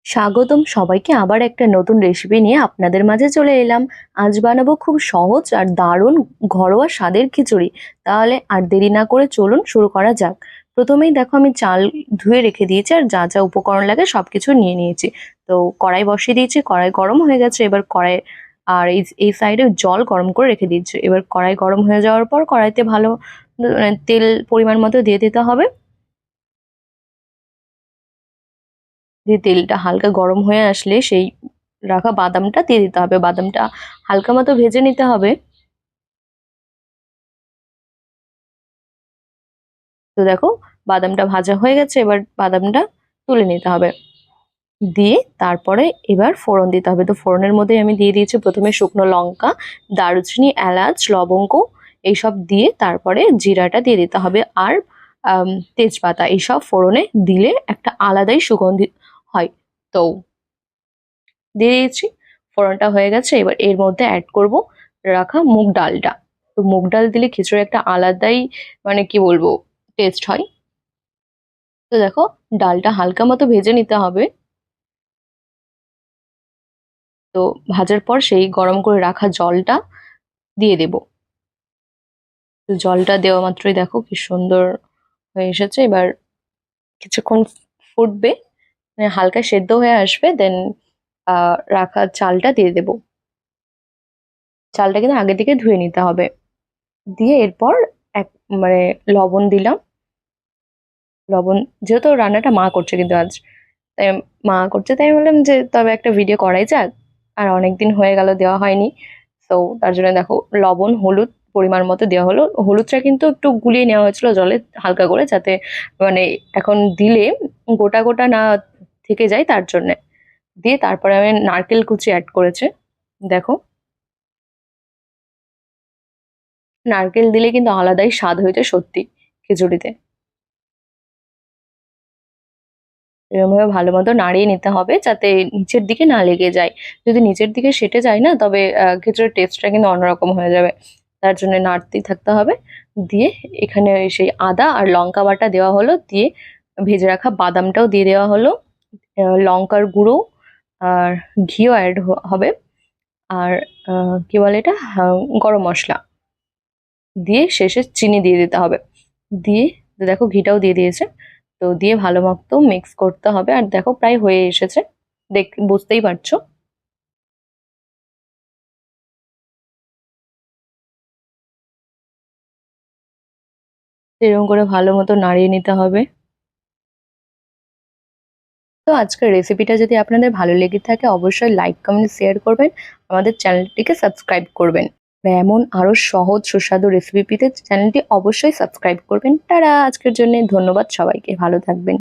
স্বাগতম সবাইকে আবার একটা নতুন রেসিপি নিয়ে আপনাদের মাঝে চলে এলাম। আজ বানাবো খুব সহজ আর দারুণ ঘরোয়া স্বাদের খিচুড়ি। তাহলে আর দেরি না করে চলুন শুরু করা যাক। প্রথমেই দেখো আমি চাল ধুয়ে রেখে দিয়েছি আর যা যা উপকরণ লাগে সবকিছু নিয়ে নিয়েছি। তো কড়াই বসিয়ে দিয়েছি, কড়াই গরম হয়ে গেছে। এবার কড়াই আর এই সাইডে জল গরম করে রেখে দিয়েছি। এবার কড়াই গরম হয়ে যাওয়ার পর কড়াইতে ভালো তেল পরিমাণ মতো দিয়ে দিতে হবে। দিয়ে তেলটা হালকা গরম হয়ে আসলে সেই রাখা বাদামটা দিয়ে দিতে হবে। বাদামটা হালকা মতো ভেজে নিতে হবে। তো দেখো বাদামটা ভাজা হয়ে গেছে, এবার বাদামটা তুলে নিতে হবে। দিয়ে তারপরে এবার ফোড়ন দিতে হবে। তো ফোড়নের মধ্যে আমি দিয়ে দিয়েছি প্রথমে শুকনো লঙ্কা, দারুচিনি, এলাচ, লবঙ্গ এইসব দিয়ে তারপরে জিরাটা দিয়ে দিতে হবে। আর তেজপাতা এইসব ফোড়নে দিলে একটা আলাদাই সুগন্ধি হয়। তো দিয়ে দিয়েছি, ফোড়নটা হয়ে গেছে। এবার এর মধ্যে অ্যাড করব রাখা মুগ ডালটা। তো মুগ ডাল দিলে খিচুড়ি একটা আলাদাই কি বলবো টেস্ট হয়। তো দেখো ডালটা হালকা মতো ভেজে নিতে হবে। তো ভাজার পর সেই গরম করে রাখা জলটা দিয়ে দেব। তো জলটা দেওয়া মাত্রই দেখো কি সুন্দর হয়ে এসেছে। এবার কিছুক্ষণ ফুটবে, হালকা সেদ্ধ হয়ে আসবে, দেন রাখা চালটা দিয়ে দেব। চালটা কিন্তু আগে থেকে ধুয়ে নিতে হবে। দিয়ে এরপর এক মানে লবণ দিলাম। লবণ, যেহেতু রান্নাটা মা করছে কিন্তু আজ, তাই মা করছে তাই আমি বললাম যে তবে একটা ভিডিও করাই যাক। আর অনেকদিন হয়ে গেল দেওয়া হয়নি। তো তার জন্য দেখো লবণ হলুদ পরিমাণ মতো দেওয়া হলো। হলুদটা কিন্তু একটু গুলিয়ে নেওয়া হয়েছিল জলে হালকা করে, যাতে মানে এখন দিলে গোটা গোটা না থেকে যায় তার জন্যে। দিয়ে তারপরে আমি নারকেল কুচি অ্যাড করেছে। দেখো নারকেল দিলে কিন্তু আলাদাই স্বাদ হয়েছে সত্যি খিচুড়িতে। এরকমভাবে ভালো মতো নাড়িয়ে নিতে হবে যাতে নিচের দিকে না লেগে যায়। যদি নিচের দিকে সেটে যায় না, তবে খিচুড়ির টেস্টটা কিন্তু অন্যরকম হয়ে যাবে। তার জন্য নাড়তেই থাকতে হবে। দিয়ে এখানে ওই সেই আদা আর লঙ্কা বাটা দেওয়া হলো। দিয়ে ভেজে রাখা বাদামটাও দিয়ে দেওয়া হলো। লঙ্কার গুঁড়ো আর ঘিও অ্যাড হবে। আর কি বলে এটা, গরম মশলা দিয়ে শেষে চিনি দিয়ে দিতে হবে। দিয়ে দেখো ঘিটাও দিয়ে দিয়েছে। তো দিয়ে ভালো মতো মিক্স করতে হবে। আর দেখো প্রায় হয়ে এসেছে, দেখ বুঝতেই পারছো। এরকম করে ভালো মতো নাড়িয়ে নিতে হবে। তো আজকের রেসিপিটা যদি আপনাদের ভালো লেগে থাকে অবশ্যই লাইক কমেন্ট শেয়ার করবেন। আমাদের চ্যানেলটিকে সাবস্ক্রাইব করবেন। এমন আরো সহজ সুস্বাদু রেসিপি পেতে চ্যানেলটি অবশ্যই সাবস্ক্রাইব করবেন। তারা আজকের জন্য ধন্যবাদ সবাইকে, ভালো থাকবেন।